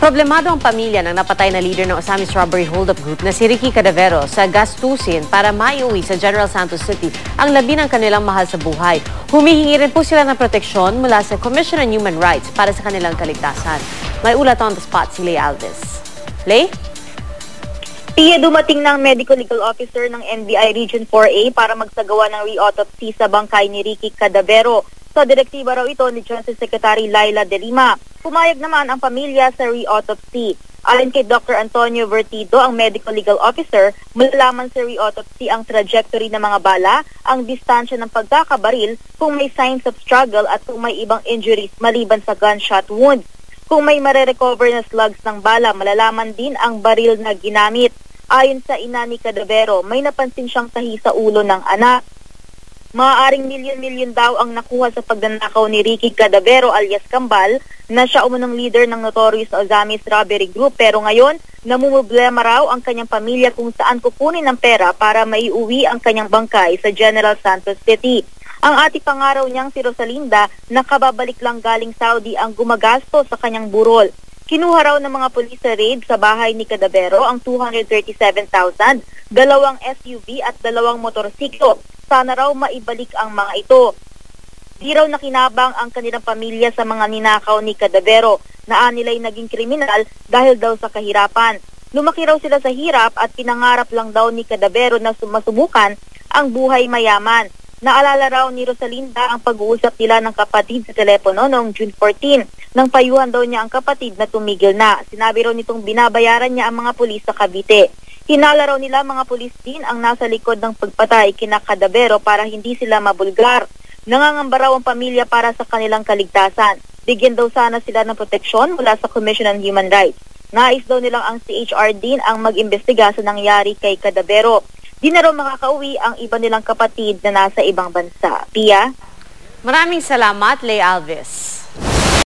Problemado ang pamilya ng napatay na leader ng Osamis Robbery Hold-up Group na si Ricky Cadavero sa gastusin para maiuwi sa General Santos City ang labi ng kanilang mahal sa buhay. Humihingi rin po sila ng proteksyon mula sa Commission on Human Rights para sa kanilang kaligtasan. May ulat on the spot si Lay Alves. Lay? Pia, dumating ng Medical Legal Officer ng NBI Region 4A para magsagawa ng re-autopsy sa bangkay ni Ricky Cadavero. Sa direktiba raw ito ni Justice Secretary Laila De Lima. Pumayag naman ang pamilya sa re-autopsy. Ayon kay Dr. Antonio Vertido, ang Medical Legal Officer, malalaman sa re-autopsy ang trajectory ng mga bala, ang distansya ng pagkakabaril, kung may signs of struggle at kung may ibang injuries maliban sa gunshot wound. Kung may mare-recover na slugs ng bala, malalaman din ang baril na ginamit. Ayon sa ina ni Cadavero, may napansin siyang tahi sa ulo ng anak. Maaaring milyon-milyon daw ang nakuha sa pagnanakaw ni Ricky Cadavero alias Kambal na siya umunong leader ng notorious Osamis Robbery Group, pero ngayon namumblema raw ang kanyang pamilya kung saan kukunin ang pera para maiuwi ang kanyang bangkay sa General Santos City. Ang ati pangaraw niyang si Rosalinda na kababalik lang galing Saudi ang gumagasto sa kanyang burol. Kinuha raw ng mga pulis sa raid sa bahay ni Cadavero ang 237,000, 2 SUV at 2 motorsiklo. Sana raw maibalik ang mga ito. Di raw nakinabang ang kanilang pamilya sa mga ninakaw ni Cadavero na anilay naging kriminal dahil daw sa kahirapan. Lumaki raw sila sa hirap at pinangarap lang daw ni Cadavero na masubukan ang buhay mayaman. Naalala raw ni Rosalinda ang pag-uusap nila ng kapatid sa telepono noong June 14 nang payuhan daw niya ang kapatid na tumigil na. Sinabi raw nitong binabayaran niya ang mga pulis sa Cavite. Hinala raw nila mga pulis din ang nasa likod ng pagpatay kina Cadavero para hindi sila mabulgar. Nangangamba raw ang pamilya para sa kanilang kaligtasan. Bigyan daw sana sila ng proteksyon mula sa Commission on Human Rights. Nais daw nilang ang CHR din ang mag-imbestiga sa nangyari kay Cadavero. Di na raw makakauwi ang iba nilang kapatid na nasa ibang bansa. Pia? Maraming salamat, Lay Alves.